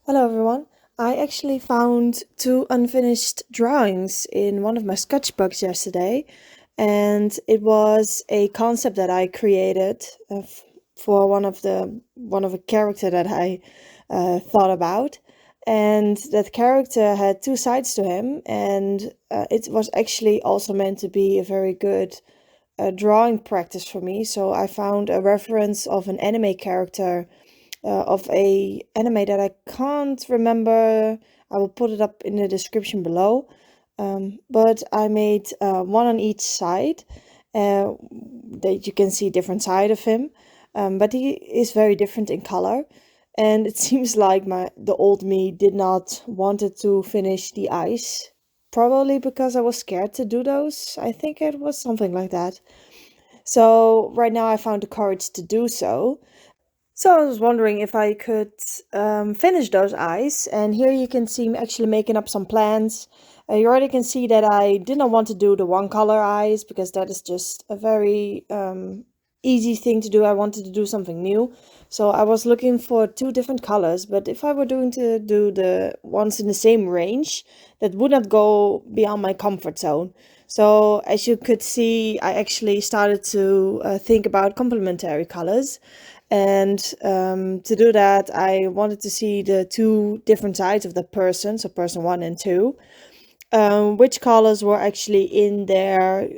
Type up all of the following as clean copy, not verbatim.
Hello everyone. I actually found two unfinished drawings in one of my sketchbooks yesterday, and it was a concept that I created for one of a character that I thought about, and that character had two sides to him, and it was actually also meant to be a very good drawing practice for me. So I found a reference of an anime character of a anime that I can't remember. I will put it up in the description below. But I made one on each side that you can see different side of him. But he is very different in color. And it seems like the old me did not wanted to finish the eyes. Probably because I was scared to do those. I think it was something like that. So right now I found the courage to do so. So I was wondering if I could finish those eyes, and here you can see me actually making up some plans. You already can see that I did not want to do the one color eyes because that is just a very easy thing to do. I wanted to do something new. So I was looking for two different colors, but if I were doing to do the ones in the same range, that would not go beyond my comfort zone. So as you could see, I actually started to think about complementary colors. And to do that, I wanted to see the two different sides of the person, so person one and two, which colors were actually in their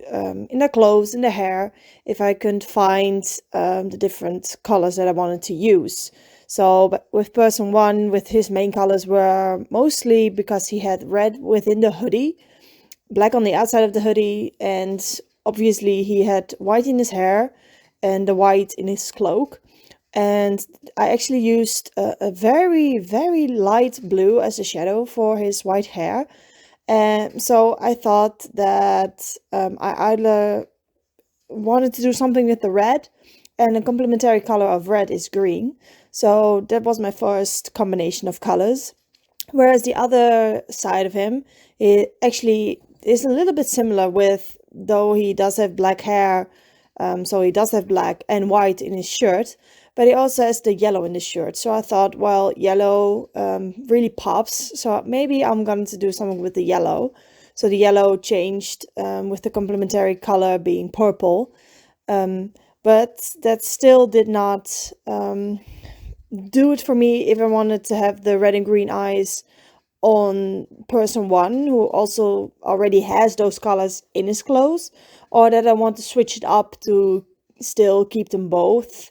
clothes, in their hair, if I couldn't find the different colors that I wanted to use. So, but with person one, with his main colors were mostly because he had red within the hoodie, black on the outside of the hoodie, and obviously he had white in his hair and the white in his cloak. And I actually used a very, very light blue as a shadow for his white hair. And so I thought that I either wanted to do something with the red, and a complementary color of red is green. So that was my first combination of colors. Whereas the other side of him, it actually is a little bit similar with, though he does have black hair, so he does have black and white in his shirt, but he also has the yellow in the shirt. So I thought, well, yellow really pops, so maybe I'm going to do something with the yellow. So the yellow changed with the complementary color being purple, but that still did not do it for me if I wanted to have the red and green eyes on person one, who also already has those colors in his clothes, or that I want to switch it up to still keep them both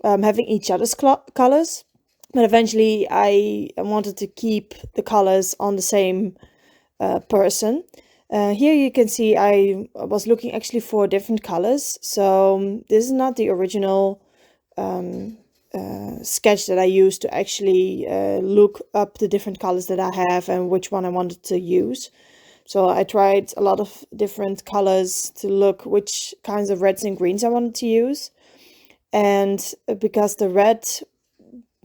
having each other's colors. But eventually, I wanted to keep the colors on the same person. Here you can see I was looking actually for different colors. So this is not the original sketch that I used to actually look up the different colors that I have and which one I wanted to use. So I tried a lot of different colors to look which kinds of reds and greens I wanted to use. And because the red,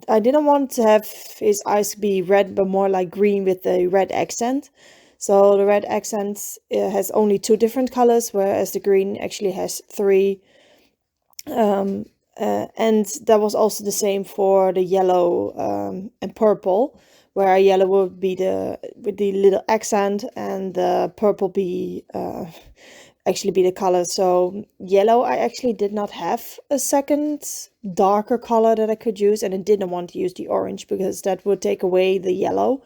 I didn't want to have his eyes be red, but more like green with the red accent. So the red accent has only two different colors, whereas the green actually has three. Um, and that was also the same for the yellow and purple, where yellow would be with the little accent, and the purple be actually be the color. So yellow, I actually did not have a second darker color that I could use, and I didn't want to use the orange because that would take away the yellow.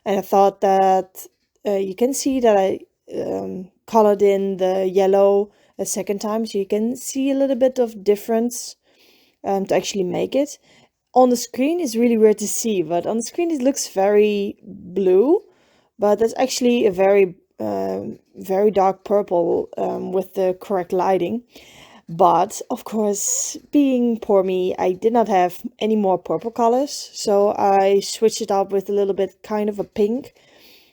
And I thought that you can see that I colored in the yellow a second time, so you can see a little bit of difference to actually make it. On the screen is really weird to see, but on the screen it looks very blue, but that's actually a very dark purple with the correct lighting. But of course, being poor me, I did not have any more purple colors, so I switched it up with a little bit kind of a pink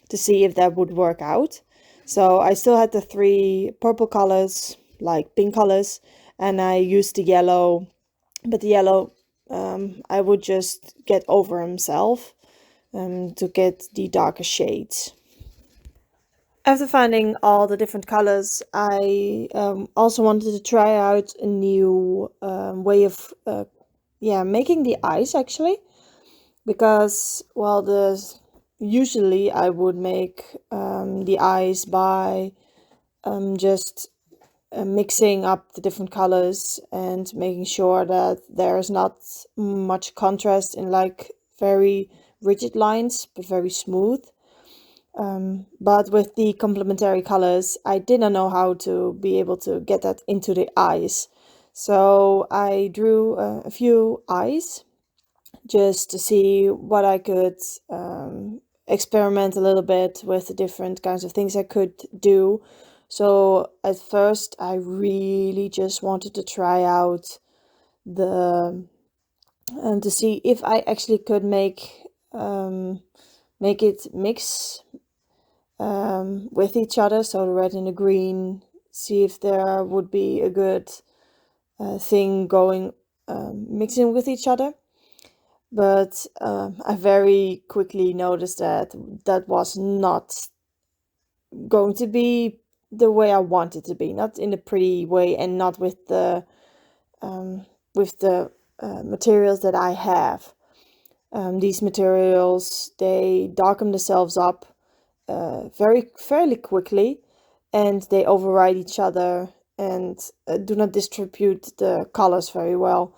to see if that would work out. So I still had the three purple colors, like pink colors, and I used the yellow, but the yellow I would just get over himself to get the darker shades. After finding all the different colors, I also wanted to try out a new way of making the eyes actually, because, well, usually I would make the eyes by just mixing up the different colors and making sure that there's not much contrast in like very rigid lines, but very smooth. But with the complementary colors, I didn't know how to be able to get that into the eyes. So I drew a few eyes just to see what I could experiment a little bit with the different kinds of things I could do. So at first, I really just wanted to try out the to see if I actually could make it mix with each other. So the red and the green. See if there would be a good thing going mixing with each other. But I very quickly noticed that that was not going to be the way I want it to be, not in a pretty way, and not with the materials that I have. These materials, they darken themselves up fairly quickly, and they override each other and do not distribute the colors very well.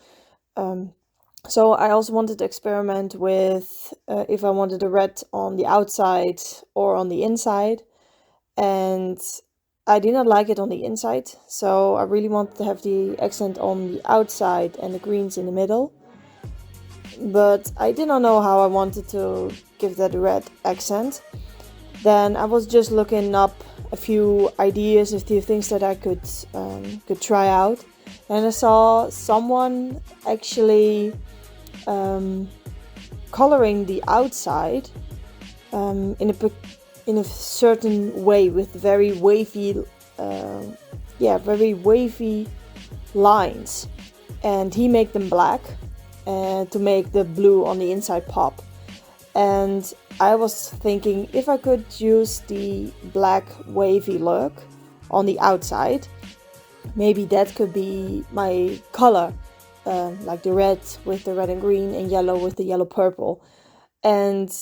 So I also wanted to experiment with if I wanted the red on the outside or on the inside, and I did not like it on the inside, so I really wanted to have the accent on the outside and the greens in the middle. But I did not know how I wanted to give that red accent. Then I was just looking up a few ideas, a few things that I could try out, and I saw someone actually coloring the outside in a certain way with very wavy lines, and he made them black to make the blue on the inside pop. And I was thinking if I could use the black wavy look on the outside, maybe that could be my color, like the red with the red and green and yellow with the yellow purple. And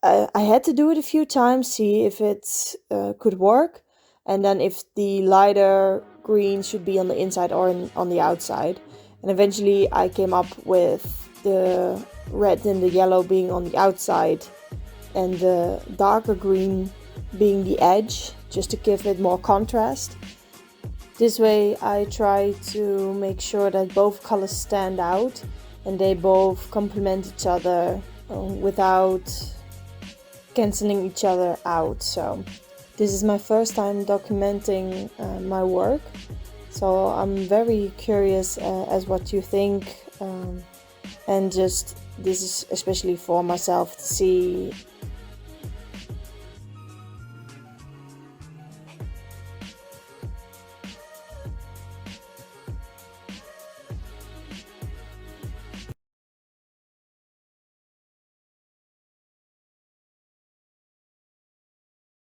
I had to do it a few times, see if it could work, and then if the lighter green should be on the inside or on the outside. And eventually I came up with the red and the yellow being on the outside and the darker green being the edge, just to give it more contrast. This way I try to make sure that both colors stand out and they both complement each other without cancelling each other out. So this is my first time documenting my work, so I'm very curious as what you think, and just this is especially for myself to see